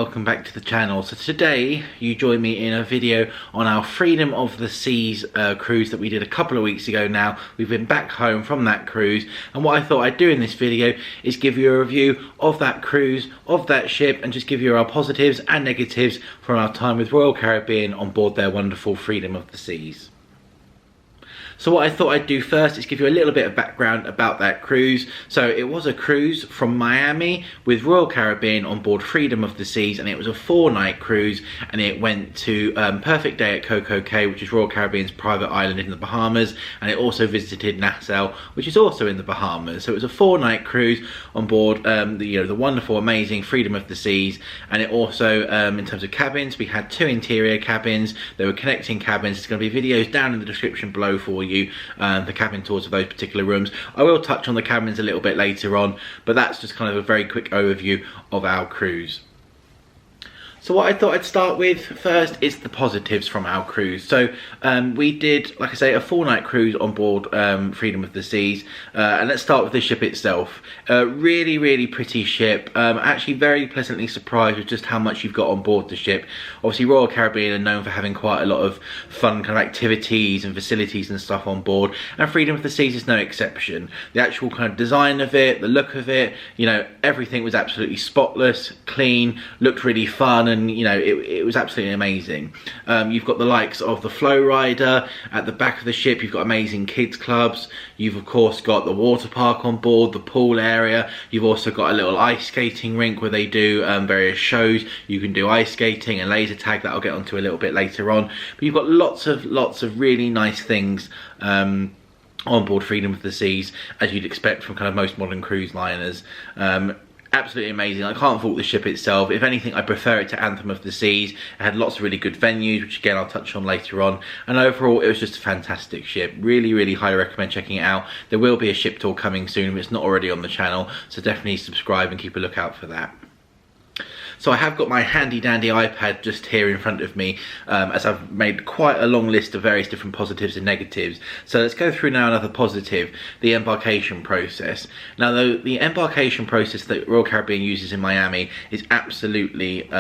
welcome back to the channel. So today you join me in a video on our Freedom of the Seas cruise that we did a couple of weeks ago now. We've been back home from that cruise, and what I thought I'd do in this video is give you a review of that cruise, of that ship, and just give you our positives and negatives from our time with Royal Caribbean on board their wonderful Freedom of the Seas. So what I thought I'd do first is give you a little bit of background about that cruise. So it was a cruise from Miami with Royal Caribbean on board Freedom of the Seas, and it was a 4-night cruise, and it went to Perfect Day at Coco K, which is Royal Caribbean's private island in the Bahamas, and it also visited Nassau, which is also in the Bahamas. So it was a 4-night cruise on board the wonderful, amazing Freedom of the Seas, and it also, in terms of cabins, we had 2 interior cabins. There were connecting cabins. There's going to be videos down in the description below for you. The cabin tours of those particular rooms. I will touch on the cabins a little bit later on, but that's just kind of a very quick overview of our cruise. So what I thought I'd start with first is the positives from our cruise. So we did, like I say, a 4-night cruise on board Freedom of the Seas, and let's start with the ship itself. Really pretty ship. Actually very pleasantly surprised with just how much you've got on board the ship. Obviously Royal Caribbean are known for having quite a lot of fun kind of activities and facilities and stuff on board, and Freedom of the Seas is no exception. The actual kind of design of it, the look of it, you know, everything was absolutely spotless, clean, looked really fun, and you know, it was absolutely amazing. You've got the likes of the Flow Rider at the back of the ship. You've got amazing kids clubs. You've of course got the water park on board, the pool area. You've also got a little ice skating rink where they do various shows. You can do ice skating and laser tag that I'll get onto a little bit later on. But you've got lots of really nice things on board Freedom of the Seas, as you'd expect from kind of most modern cruise liners. Absolutely amazing. I can't fault the ship itself. If anything, I prefer it to Anthem of the Seas. It had lots of really good venues, which again I'll touch on later on, and overall it was just a fantastic ship. Really highly recommend checking it out. There will be a ship tour coming soon if it's not already on the channel, so definitely subscribe and keep a lookout for that. So I have got my handy dandy iPad just here in front of me, as I've made quite a long list of various different positives and negatives. So let's go through now another positive, the embarkation process. Now the embarkation process that Royal Caribbean uses in Miami is absolutely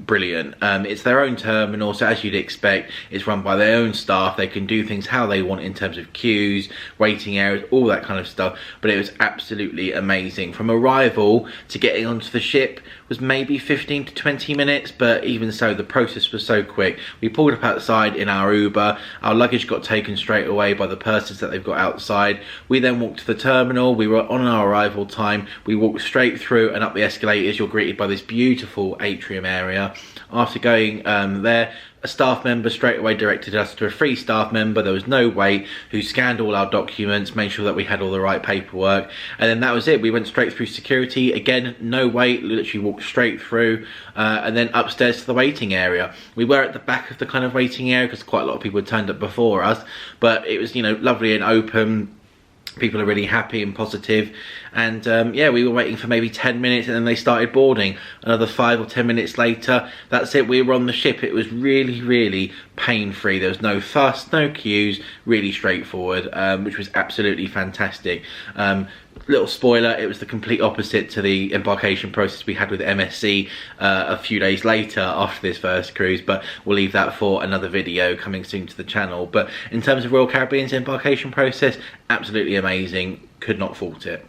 brilliant. It's their own terminal, so as you'd expect, it's run by their own staff. They can do things how they want in terms of queues, waiting areas, all that kind of stuff, but it was absolutely amazing. From arrival to getting onto the ship was maybe 15 to 20 minutes, but even so, the process was so quick. We pulled up outside in our Uber. Our luggage got taken straight away by the purses that they've got outside. We then walked to the terminal. We were on our arrival time. We walked straight through and up the escalators. You're greeted by this beautiful atrium area. After going there, a staff member straight away directed us to a free staff member. There was no wait, who scanned all our documents, made sure that we had all the right paperwork, and then that was it. We went straight through security. Again, no wait, literally walked straight through, and then upstairs to the waiting area. We were at the back of the kind of waiting area because quite a lot of people had turned up before us, but it was, you know, lovely and open. People are really happy and positive, and yeah, we were waiting for maybe 10 minutes and then they started boarding. Another 5 or 10 minutes later, that's it, we were on the ship. It was really pain-free. There was no fuss, no queues, really straightforward, which was absolutely fantastic. Little spoiler, it was the complete opposite to the embarkation process we had with MSC a few days later after this first cruise, but we'll leave that for another video coming soon to the channel. But in terms of Royal Caribbean's embarkation process, absolutely amazing, could not fault it.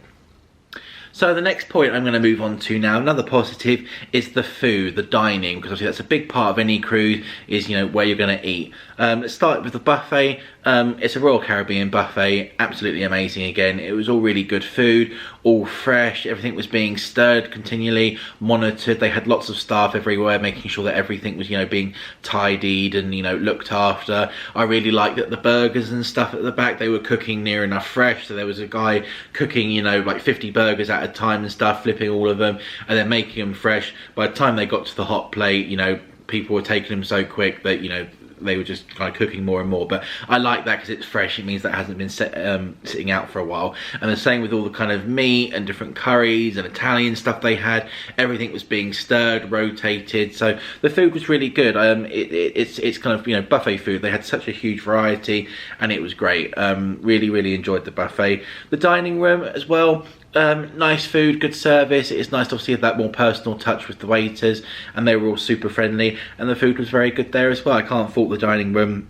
So the next point I'm going to move on to now, another positive, is the food, the dining, because obviously that's a big part of any cruise, is, you know, where you're going to eat. Let's start with the buffet. It's a Royal Caribbean buffet, absolutely amazing again. It was all really good food, all fresh, everything was being stirred continually, monitored. They had lots of staff everywhere making sure that everything was, you know, being tidied and, you know, looked after. I really liked that the burgers and stuff at the back, they were cooking near enough fresh, so there was a guy cooking, you know, like 50 burgers at a time and stuff, flipping all of them and then making them fresh. By the time they got to the hot plate, you know, people were taking them so quick that, you know, they were just kind of cooking more and more. But I like that because it's fresh. It means that it hasn't been sitting out for a while. And the same with all the kind of meat and different curries and Italian stuff they had. Everything was being stirred, rotated. So the food was really good. It's kind of, you know, buffet food. They had such a huge variety and it was great. Really enjoyed the buffet. The dining room as well, Nice food, good service. It's nice to obviously have that more personal touch with the waiters, and they were all super friendly, and the food was very good there as well. I can't fault the dining room,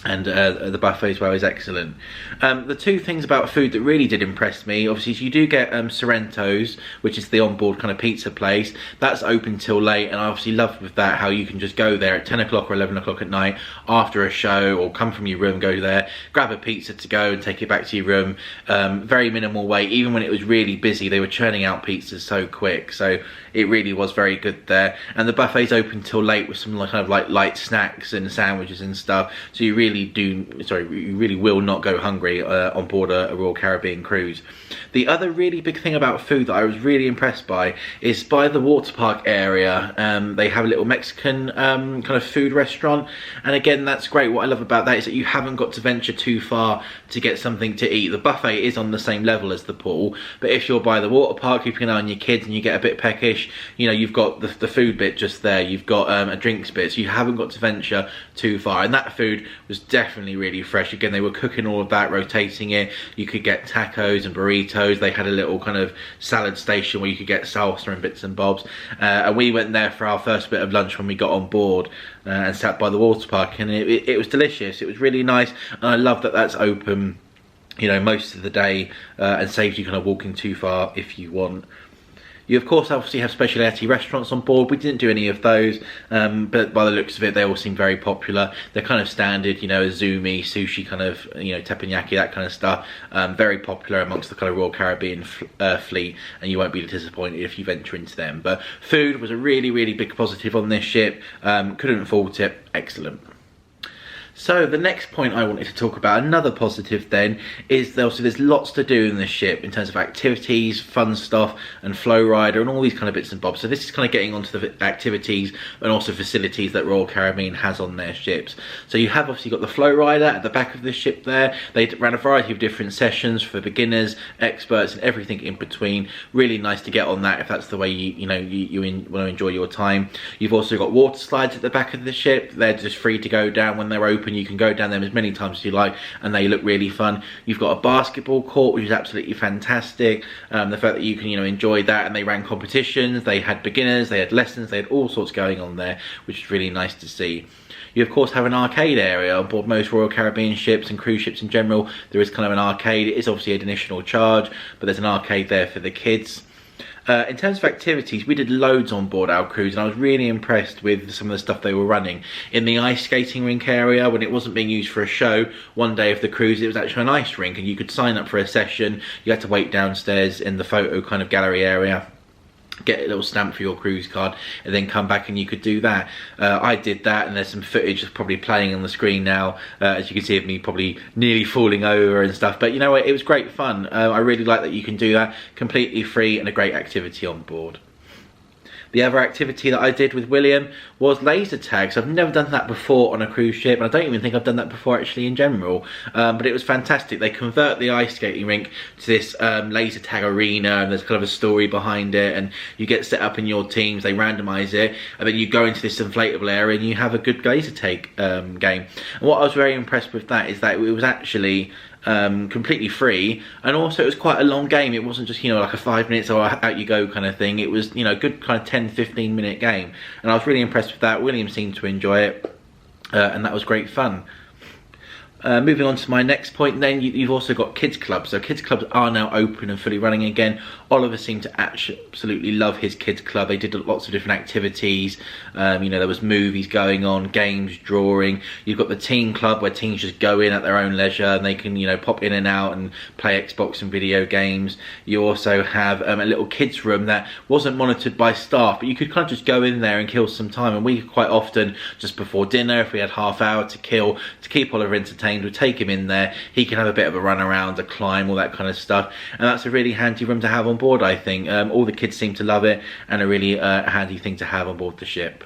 and the buffet as well is excellent. The two things about food that really did impress me, obviously, is you do get Sorrento's, which is the onboard kind of pizza place. That's open till late, and I obviously loved with that how you can just go there at 10 o'clock or 11 o'clock at night after a show, or come from your room, go there, grab a pizza to go and take it back to your room. Very minimal wait. Even when it was really busy, they were churning out pizzas so quick, so it really was very good there. And the buffet's open till late with some kind of like light snacks and sandwiches and stuff, so you really will not go hungry on board a Royal Caribbean cruise. The other really big thing about food that I was really impressed by is by the water park area. They have a little Mexican kind of food restaurant, and again, that's great. What I love about that is that you haven't got to venture too far to get something to eat. The buffet is on the same level as the pool, but if you're by the water park keeping an eye on your kids and you get a bit peckish, you know, you've got the food bit just there, you've got a drinks bit, so you haven't got to venture too far. And that food was definitely really fresh. Again, they were cooking all of that, rotating it. You could get tacos and burritos. They had a little kind of salad station where you could get salsa and bits and bobs, and we went there for our first bit of lunch when we got on board, and sat by the water park, and it was delicious. It was really nice, and I love that that's open, you know, most of the day, and saves you kind of walking too far if you want. You of course obviously have specialty restaurants on board. We didn't do any of those, but by the looks of it, they all seem very popular. They're kind of standard, you know, azumi, sushi, kind of, you know, teppanyaki, that kind of stuff. Very popular amongst the kind of Royal Caribbean fleet, and you won't be disappointed if you venture into them. But food was a really, really big positive on this ship. Couldn't fault it. Excellent. So the next point I wanted to talk about, another positive then, is obviously there's lots to do in this ship in terms of activities, fun stuff, and flow rider, and all these kind of bits and bobs. So this is kind of getting onto the activities and also facilities that Royal Caribbean has on their ships. So you have obviously got the flow rider at the back of the ship there. They ran a variety of different sessions for beginners, experts, and everything in between. Really nice to get on that if that's the way you want to enjoy your time. You've also got water slides at the back of the ship. They're just free to go down when they're open. You can go down them as many times as you like, and they look really fun. You've got a basketball court, which is absolutely fantastic. The fact that you can, you know, enjoy that, and they ran competitions, they had beginners, they had lessons, they had all sorts going on there, which is really nice to see. You of course have an arcade area on board most Royal Caribbean ships and cruise ships in general. There is kind of an arcade. It is obviously an additional charge, but there's an arcade there for the kids. In terms of activities, we did loads on board our cruise, and I was really impressed with some of the stuff they were running. In the ice skating rink area, when it wasn't being used for a show, one day of the cruise it was actually an ice rink, and you could sign up for a session. You had to wait downstairs in the photo kind of gallery area, get a little stamp for your cruise card, and then come back and you could do that. I did that, and there's some footage that's probably playing on the screen now, as you can see of me probably nearly falling over and stuff, but you know what, it was great fun. I really like that you can do that completely free, and a great activity on board. The other activity that I did with William was laser tag. So I've never done that before on a cruise ship, and I don't even think I've done that before actually in general. But it was fantastic. They convert the ice skating rink to this laser tag arena, and there's kind of a story behind it, and you get set up in your teams, they randomise it, and then you go into this inflatable area and you have a good laser tag game. And what I was very impressed with that is that it was actually completely free, and also it was quite a long game. It wasn't just, you know, like a 5 minutes or out you go kind of thing. It was, you know, a good kind of 10-15 minute game, and I was really impressed with that. William seemed to enjoy it, and that was great fun. Moving on to my next point then, you've also got kids clubs. So kids clubs are now open and fully running again. Oliver seemed to absolutely love his kids club. They did lots of different activities. You know, there was movies going on, games, drawing. You've got the teen club where teens just go in at their own leisure, and they can, you know, pop in and out and play Xbox and video games. You also have a little kids room that wasn't monitored by staff, but you could kind of just go in there and kill some time. And we quite often, just before dinner, if we had half hour to kill, to keep Oliver entertained, would take him in there. He can have a bit of a run around, a climb, all that kind of stuff, and that's a really handy room to have on board, I think. All the kids seem to love it, and a really handy thing to have on board the ship.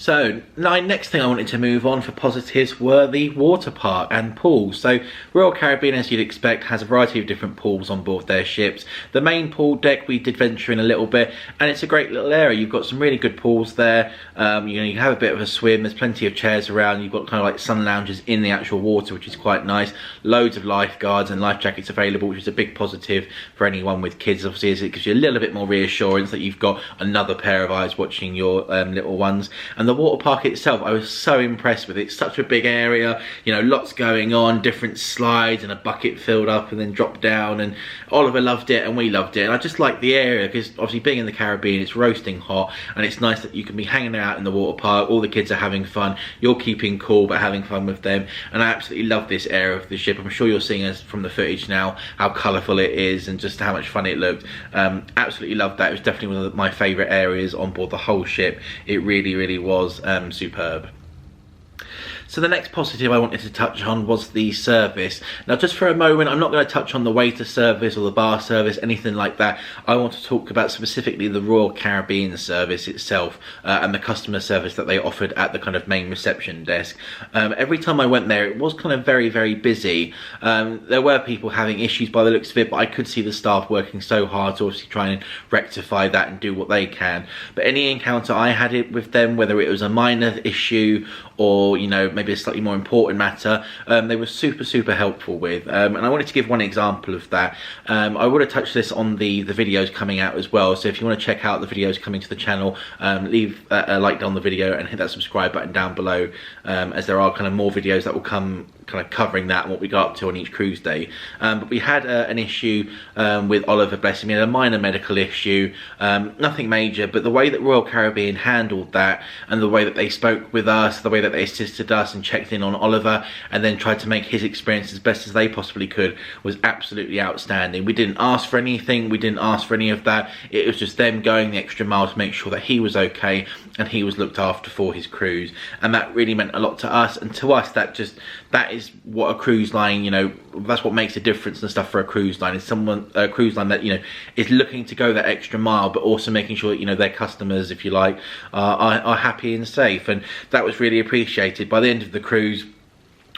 So, next thing I wanted to move on for positives were the water park and pools. So, Royal Caribbean, as you'd expect, has a variety of different pools on board their ships. The main pool deck we did venture in a little bit, and it's a great little area. You've got some really good pools there. You can have a bit of a swim. There's plenty of chairs around. You've got kind of like sun lounges in the actual water, which is quite nice. Loads of lifeguards and life jackets available, which is a big positive for anyone with kids, obviously, as it gives you a little bit more reassurance that you've got another pair of eyes watching your little ones. And the water park itself, I was so impressed with it. It's such a big area, you know, lots going on, different slides, and a bucket filled up and then dropped down, and Oliver loved it and we loved it. And I just like the area because obviously being in the Caribbean, it's roasting hot, and it's nice that you can be hanging out in the water park. All the kids are having fun, you're keeping cool but having fun with them, and I absolutely love this area of the ship. I'm sure you're seeing us from the footage now how colourful it is and just how much fun it looked. Absolutely loved that. It was definitely one of my favourite areas on board the whole ship. It really was superb. So the next positive I wanted to touch on was the service. Now just for a moment, I'm not going to touch on the waiter service or the bar service, anything like that. I want to talk about specifically the Royal Caribbean service itself and the customer service that they offered at the kind of main reception desk. Every time I went there, it was kind of very busy. There were people having issues by the looks of it, but I could see the staff working so hard to obviously try and rectify that and do what they can. But any encounter I had it with them, whether it was a minor issue or, you know, maybe a slightly more important matter, they were super helpful with. And I wanted to give one example of that. I would have touched this on the videos coming out as well, so if you want to check out the videos coming to the channel, leave a like down the video and hit that subscribe button down below, as there are kind of more videos that will come kind of covering that and what we got up to on each cruise day. But we had an issue with Oliver, bless him. He had a minor medical issue, nothing major, but the way that Royal Caribbean handled that and the way that they spoke with us, the way that they assisted us and checked in on Oliver and then tried to make his experience as best as they possibly could was absolutely outstanding. We didn't ask for anything, we didn't ask for any of that. It was just them going the extra mile to make sure that he was okay and he was looked after for his cruise, and that really meant a lot to us. And to us, that is what a cruise line, you know, that's what makes a difference and stuff for a cruise line, is a cruise line that, you know, is looking to go that extra mile but also making sure that, you know, their customers, if you like, are happy and safe. And that was really appreciated. By the end of the cruise,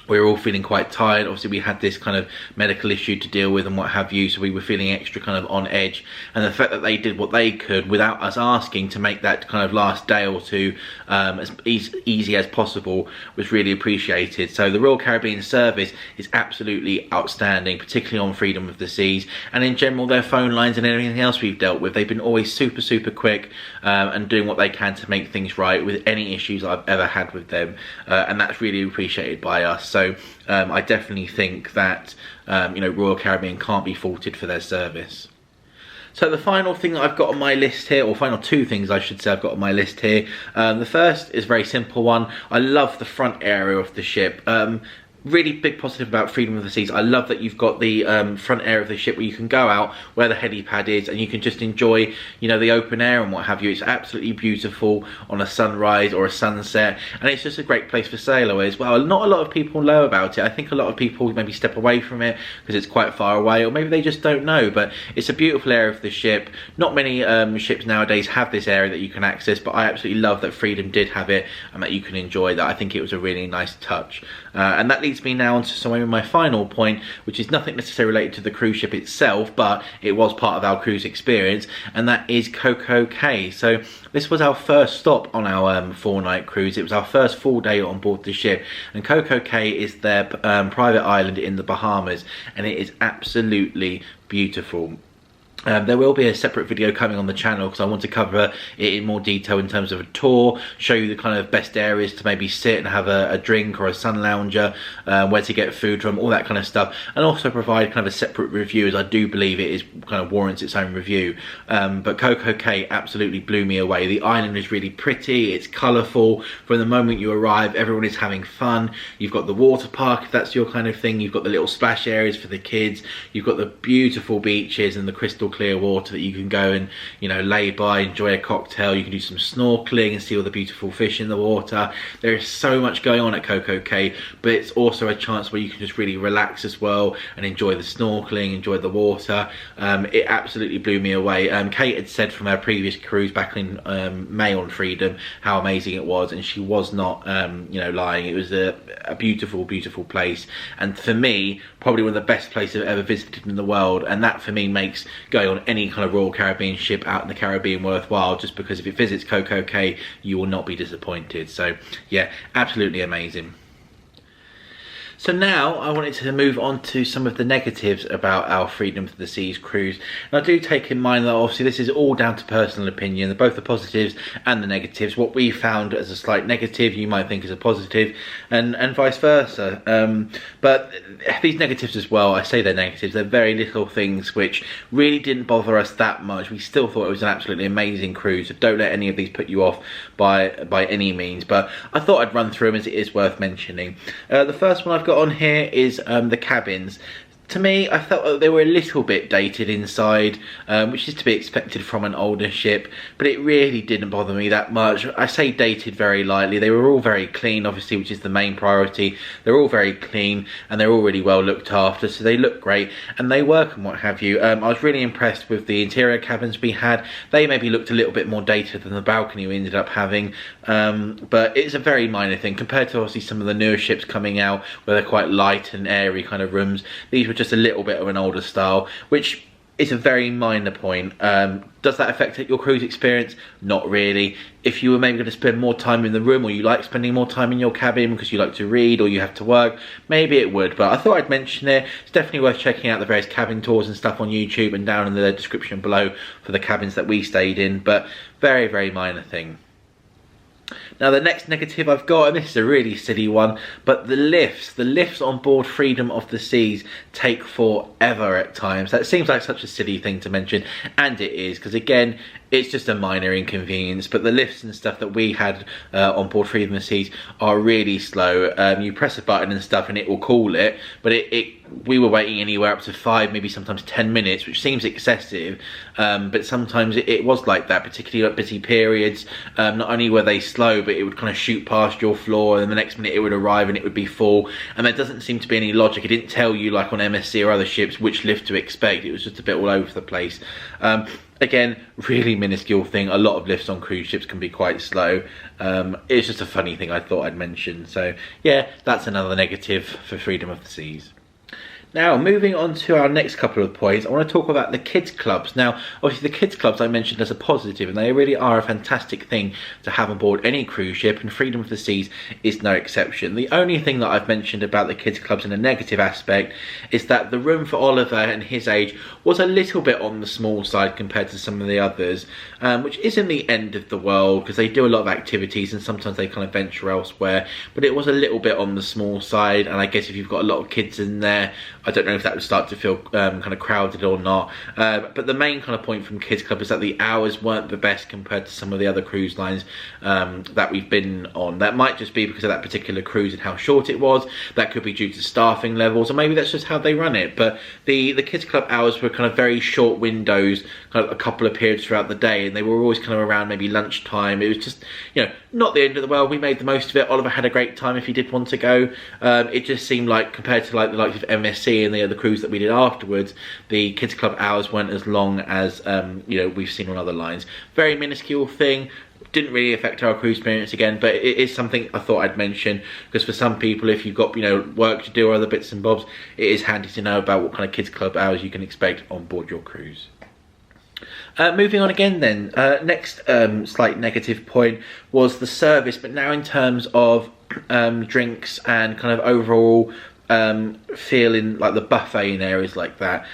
we were all feeling quite tired. Obviously we had this kind of medical issue to deal with and what have you, so we were feeling extra kind of on edge, and the fact that they did what they could without us asking to make that kind of last day or two as easy as possible was really appreciated. So the Royal Caribbean service is absolutely outstanding, particularly on Freedom of the Seas, and in general their phone lines and everything else we've dealt with, they've been always super quick and doing what they can to make things right with any issues I've ever had with them, and that's really appreciated by us. So I definitely think that you know, Royal Caribbean can't be faulted for their service. So the final thing that I've got on my list here, or final two things I should say I've got on my list here. The first is a very simple one. I love the front area of the ship. Really big positive about Freedom of the Seas. I love that you've got the front area of the ship where you can go out where the helipad is and you can just enjoy, you know, the open air and what have you. It's absolutely beautiful on a sunrise or a sunset, and it's just a great place for sailors. Well, not a lot of people know about it. I think a lot of people maybe step away from it because it's quite far away, or maybe they just don't know, but it's a beautiful area of the ship. Not many ships nowadays have this area that you can access, but I absolutely love that Freedom did have it and that you can enjoy that. I think it was a really nice touch. And that leads me now onto maybe my final point, which is nothing necessarily related to the cruise ship itself, but it was part of our cruise experience, and that is Coco K. So this was our first stop on our 4-night cruise. It was our first full day on board the ship, and Coco K is their private island in the Bahamas, and it is absolutely beautiful. There will be a separate video coming on the channel because I want to cover it in more detail in terms of a tour, show you the kind of best areas to maybe sit and have a drink or a sun lounger, where to get food from, all that kind of stuff, and also provide kind of a separate review, as I do believe it is kind of warrants its own review. But Coco K absolutely blew me away. The island is really pretty, it's colourful. From the moment you arrive, everyone is having fun. You've got the water park, if that's your kind of thing. You've got the little splash areas for the kids. You've got the beautiful beaches and the crystal clear water that you can go and, you know, lay by, enjoy a cocktail. You can do some snorkeling and see all the beautiful fish in the water. There is so much going on at Coco K, but it's also a chance where you can just really relax as well and enjoy the snorkeling, enjoy the water. It absolutely blew me away. Kate had said from her previous cruise back in May on Freedom how amazing it was, and she was not, you know, lying. It was a beautiful, beautiful place, and for me, probably one of the best places I've ever visited in the world. And that for me makes going on any kind of Royal Caribbean ship out in the Caribbean worthwhile, just because if it visits Coco K, you will not be disappointed. So yeah, absolutely amazing. So now I wanted to move on to some of the negatives about our Freedom of the Seas cruise. And I do take in mind that obviously this is all down to personal opinion, both the positives and the negatives. What we found as a slight negative, you might think is a positive, and vice versa. But these negatives as well, I say they're negatives, they're very little things which really didn't bother us that much. We still thought it was an absolutely amazing cruise, so don't let any of these put you off by any means. But I thought I'd run through them as it is worth mentioning. The first one I've got on here is the cabins. To me, I felt that they were a little bit dated inside, which is to be expected from an older ship, but it really didn't bother me that much. I say dated very lightly. They were all very clean, obviously, which is the main priority. They're all very clean and they're all really well looked after, so they look great and they work and what have you. I was really impressed with the interior cabins we had. They maybe looked a little bit more dated than the balcony we ended up having, but it's a very minor thing compared to obviously some of the newer ships coming out where they're quite light and airy kind of rooms. These were just a little bit of an older style, which is a very minor point. Does that affect your cruise experience? Not really. If you were maybe going to spend more time in the room, or you like spending more time in your cabin because you like to read or you have to work, maybe it would, but I thought I'd mention it. It's definitely worth checking out the various cabin tours and stuff on YouTube and down in the description below for the cabins that we stayed in, but very, very minor thing. Now the next negative I've got, and this is a really silly one, but the lifts on board Freedom of the Seas take forever at times. That seems like such a silly thing to mention, and it is, because again, it's just a minor inconvenience, but the lifts and stuff that we had on board Freedom of the Seas are really slow. You press a button and stuff and it will call it, but we were waiting anywhere up to 5, maybe sometimes 10 minutes, which seems excessive, but sometimes it was like that, particularly at busy periods. Not only were they slow, but it would kind of shoot past your floor, and then the next minute it would arrive and it would be full, and there doesn't seem to be any logic. It didn't tell you, like on MSC or other ships, which lift to expect. It was just a bit all over the place. Again, really minuscule thing. A lot of lifts on cruise ships can be quite slow. It's just a funny thing I thought I'd mention. So yeah, that's another negative for Freedom of the Seas. Now, moving on to our next couple of points, I want to talk about the kids clubs. Now, obviously the kids clubs I mentioned as a positive, and they really are a fantastic thing to have on board any cruise ship, and Freedom of the Seas is no exception. The only thing that I've mentioned about the kids clubs in a negative aspect is that the room for Oliver and his age was a little bit on the small side compared to some of the others, which isn't the end of the world, because they do a lot of activities and sometimes they kind of venture elsewhere, but it was a little bit on the small side, and I guess if you've got a lot of kids in there, I don't know if that would start to feel kind of crowded or not. But the main kind of point from Kids Club is that the hours weren't the best compared to some of the other cruise lines that we've been on. That might just be because of that particular cruise and how short it was. That could be due to staffing levels, or maybe that's just how they run it. But the Kids Club hours were kind of very short windows, kind of a couple of periods throughout the day, and they were always kind of around maybe lunchtime. It was just, you know, not the end of the world. We made the most of it. Oliver had a great time if he did want to go. It just seemed like, compared to like the likes of MSC and the other cruise that we did afterwards, the Kids Club hours weren't as long as you know, we've seen on other lines. Very minuscule thing, didn't really affect our cruise experience again, but it is something I thought I'd mention, because for some people, if you've got, you know, work to do or other bits and bobs, it is handy to know about what kind of Kids Club hours you can expect on board your cruise. Moving on again then, next slight negative point was the service, but now in terms of drinks and kind of overall feeling like the buffet in areas like that.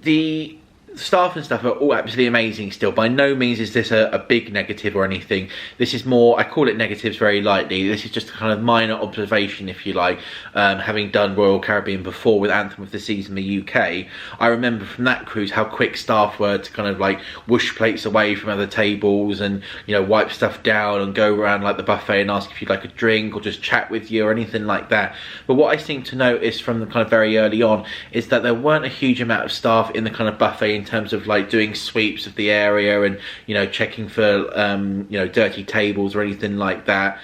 The staff and stuff are all absolutely amazing still. By no means is this a big negative or anything. This is more, I call it negatives very lightly. This is just a kind of minor observation, if you like. Having done Royal Caribbean before with Anthem of the Seas in the UK, I remember from that cruise how quick staff were to kind of like whoosh plates away from other tables and, you know, wipe stuff down and go around like the buffet and ask if you'd like a drink or just chat with you or anything like that. But what I seem to notice from the kind of very early on is that there weren't a huge amount of staff in the kind of buffet in terms of like doing sweeps of the area and, you know, checking for you know, dirty tables or anything like that,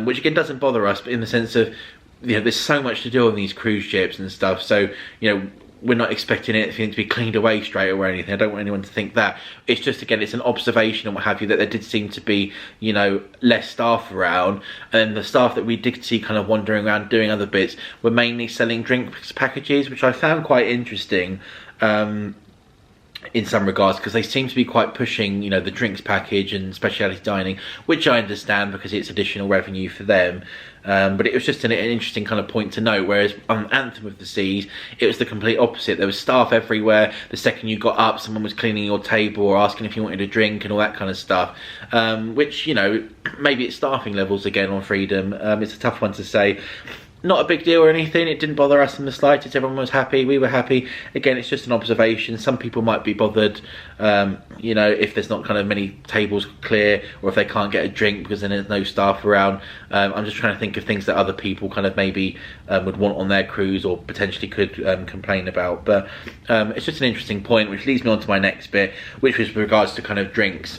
which again doesn't bother us, but in the sense of, you know, there's so much to do on these cruise ships and stuff, so, you know, we're not expecting anything to be cleaned away straight away or anything. I don't want anyone to think that. It's just, again, it's an observation and what have you, that there did seem to be, you know, less staff around. And the staff that we did see kind of wandering around doing other bits were mainly selling drinks packages, which I found quite interesting in some regards, because they seem to be quite pushing, you know, the drinks package and specialty dining, which I understand because it's additional revenue for them. But it was just an interesting kind of point to note, whereas on Anthem of the Seas, it was the complete opposite. There was staff everywhere. The second you got up, someone was cleaning your table or asking if you wanted a drink and all that kind of stuff, which, you know, maybe it's staffing levels again on Freedom. It's a tough one to say. Not a big deal or anything. It didn't bother us in the slightest. Everyone was happy. We were happy. Again, it's just an observation. Some people might be bothered, you know, if there's not kind of many tables clear, or if they can't get a drink because then there's no staff around. I'm just trying to think of things that other people kind of maybe would want on their cruise or potentially could complain about. But it's just an interesting point, which leads me on to my next bit, which was with regards to kind of drinks.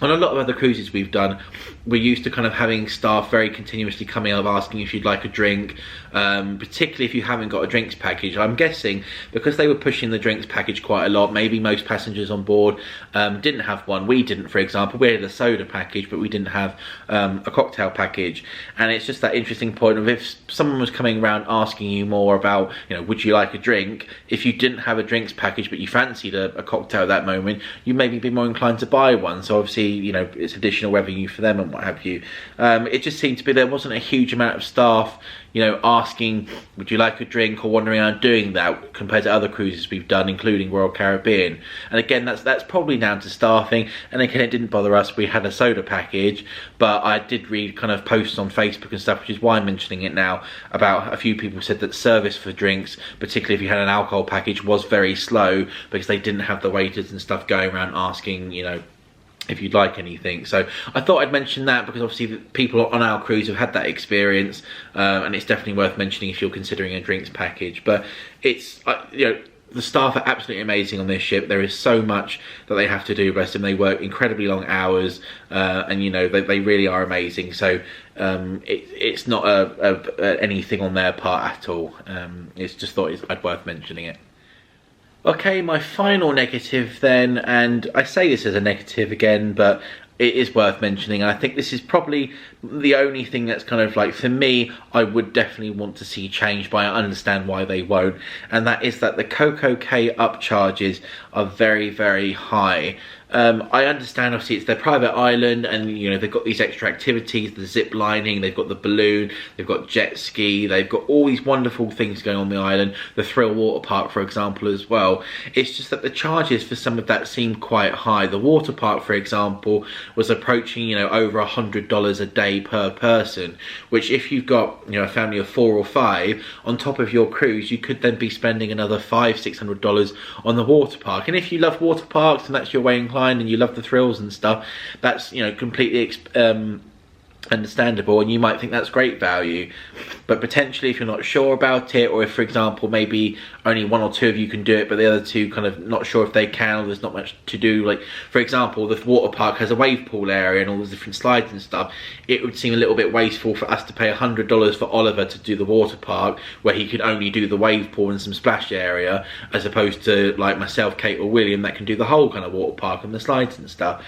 On a lot of other cruises we've done, we're used to kind of having staff very continuously coming up asking if you'd like a drink, particularly if you haven't got a drinks package. I'm guessing because they were pushing the drinks package quite a lot, maybe most passengers on board didn't have one. We didn't, for example. We had a soda package, but we didn't have a cocktail package. And it's just that interesting point of, if someone was coming around asking you more about, you know, would you like a drink, if you didn't have a drinks package but you fancied a cocktail at that moment, you maybe be more inclined to buy one. So obviously, you know, it's additional revenue for them and what have you. It just seemed to be there wasn't a huge amount of staff, you know, asking would you like a drink or wandering around doing that compared to other cruises we've done, including Royal Caribbean. And again, that's probably down to staffing. And again, it didn't bother us. We had a soda package, but I did read kind of posts on Facebook and stuff, which is why I'm mentioning it now, about a few people said that service for drinks, particularly if you had an alcohol package, was very slow because they didn't have the waiters and stuff going around asking, you know, if you'd like anything. So I thought I'd mention that because obviously people on our cruise have had that experience, and it's definitely worth mentioning if you're considering a drinks package. But it's, you know, the staff are absolutely amazing on this ship. There is so much that they have to do, bless them. They work incredibly long hours, and you know, they really are amazing. So it's not anything on their part at all. It's just thought I'd worth mentioning it. Okay, my final negative then, and I say this as a negative again, but it is worth mentioning. I think this is probably the only thing that's kind of like, for me, I would definitely want to see change, but I understand why they won't. And that is that the Coco K upcharges are very, very high. I understand, obviously, it's their private island, and you know, they've got these extra activities, the zip lining, they've got the balloon, they've got jet ski, they've got all these wonderful things going on the island, the Thrill Water Park, for example, as well. It's just that the charges for some of that seem quite high. The water park, for example, was approaching, you know, over $100 a day per person, which if you've got, you know, a family of 4 or 5 on top of your cruise, you could then be spending another $500-600 on the water park. And if you love water parks and that's your way inclined and you love the thrills and stuff, that's, you know, completely understandable, and you might think that's great value. But potentially, if you're not sure about it, or if, for example, maybe only 1 or 2 of you can do it, but the other 2 kind of not sure if they can, or there's not much to do, like for example, the water park has a wave pool area and all the different slides and stuff, it would seem a little bit wasteful for us to pay $100 for Oliver to do the water park where he could only do the wave pool and some splash area, as opposed to like myself, Kate or William that can do the whole kind of water park and the slides and stuff.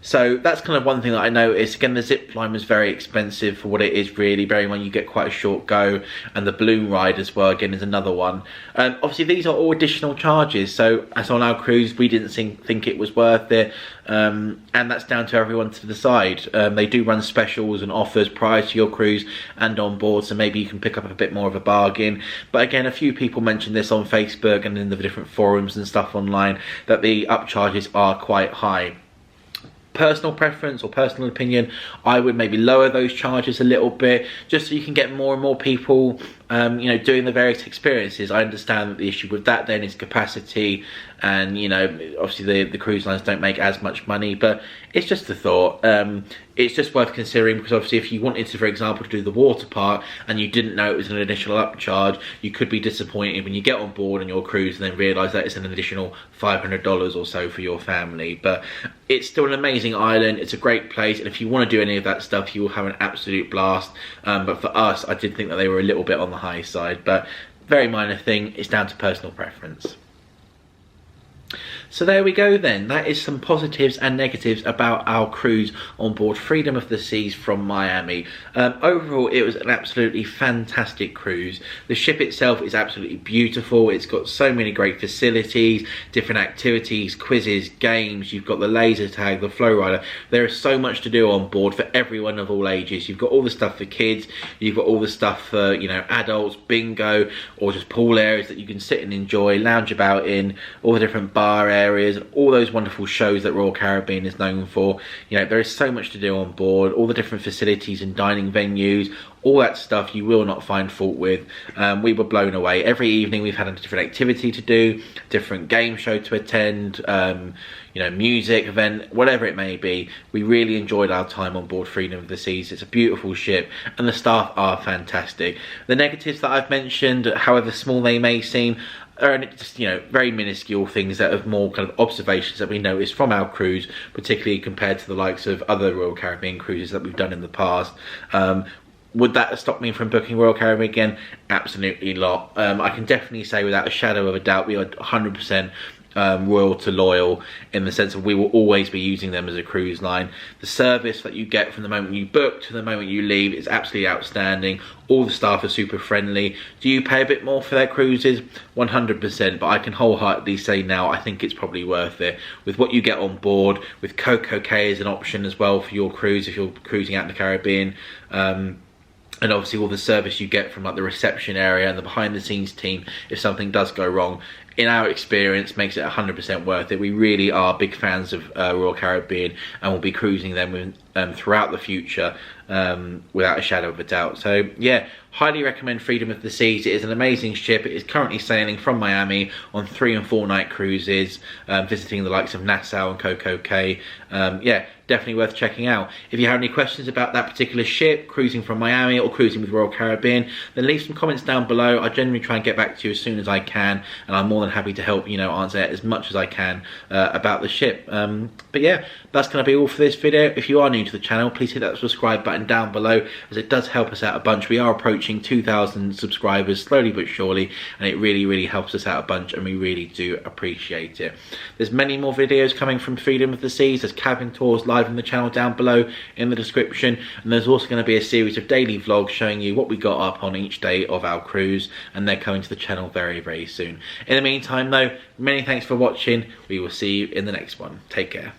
So that's kind of one thing that I noticed. Again, the zip line was very expensive for what it is really, bearing in mind you get quite a short go, and the balloon ride as well, again, is another one. Obviously these are all additional charges, so as on our cruise we didn't think it was worth it, and that's down to everyone to decide. They do run specials and offers prior to your cruise and on board, so maybe you can pick up a bit more of a bargain. But again, a few people mentioned this on Facebook and in the different forums and stuff online, that the upcharges are quite high. Personal preference or personal opinion, I would maybe lower those charges a little bit, just so you can get more and more people you know, doing the various experiences. I understand that the issue with that then is capacity, and you know, obviously the cruise lines don't make as much money, but it's just a thought. It's just worth considering, because obviously if you wanted to, for example, to do the water park and you didn't know it was an additional upcharge, you could be disappointed when you get on board on your cruise and then realise that it's an additional $500 or so for your family. But it's still an amazing island, it's a great place, and if you want to do any of that stuff, you will have an absolute blast. But for us, I did think that they were a little bit on the high side, but very minor thing, it's down to personal preference. So there we go then, that is some positives and negatives about our cruise on board Freedom of the Seas from Miami. Overall, it was an absolutely fantastic cruise. The ship itself is absolutely beautiful, it's got so many great facilities, different activities, quizzes, games, you've got the laser tag, the flow rider. There is so much to do on board for everyone of all ages. You've got all the stuff for kids, you've got all the stuff for, you know, adults, bingo, or just pool areas that you can sit and enjoy, lounge about in, all the different bar areas, and all those wonderful shows that Royal Caribbean is known for. You know, there is so much to do on board, all the different facilities and dining venues, all that stuff you will not find fault with. We were blown away. Every evening we've had a different activity to do, different game show to attend, you know, music event, whatever it may be. We really enjoyed our time on board Freedom of the Seas. It's a beautiful ship and the staff are fantastic. The negatives that I've mentioned, however small they may seem, are just, you know, very minuscule things that are more kind of observations that we noticed from our cruise, particularly compared to the likes of other Royal Caribbean cruises that we've done in the past. Would that have stopped me from booking Royal Caribbean again? Absolutely not. I can definitely say without a shadow of a doubt we are 100% royal to loyal, in the sense of we will always be using them as a cruise line. The service that you get from the moment you book to the moment you leave is absolutely outstanding. All the staff are super friendly. Do you pay a bit more for their cruises? 100%, but I can wholeheartedly say now I think it's probably worth it with what you get on board, with Coco K as an option as well for your cruise if you're cruising out in the Caribbean. And obviously all the service you get from like the reception area and the behind the scenes team if something does go wrong, in our experience makes it 100% worth it. We really are big fans of Royal Caribbean and will be cruising them throughout the future without a shadow of a doubt. So yeah, highly recommend Freedom of the Seas. It is an amazing ship. It is currently sailing from Miami on 3 and 4 night cruises, visiting the likes of Nassau and Coco K. Yeah, definitely worth checking out. If you have any questions about that particular ship, cruising from Miami or cruising with Royal Caribbean, then leave some comments down below. I generally try and get back to you as soon as I can, and I'm more than happy to help, you know, answer as much as I can about the ship. But yeah, that's going to be all for this video. If you are new to the channel, please hit that subscribe button down below, as it does help us out a bunch. We are approaching 2,000 subscribers slowly but surely, and it really helps us out a bunch, and we really do appreciate it. There's many more videos coming from Freedom of the Seas. There's cabin tours live on the channel down below in the description, and there's also going to be a series of daily vlogs showing you what we got up on each day of our cruise, and they're coming to the channel very soon. In the meantime though, many thanks for watching. We will see you in the next one. Take care.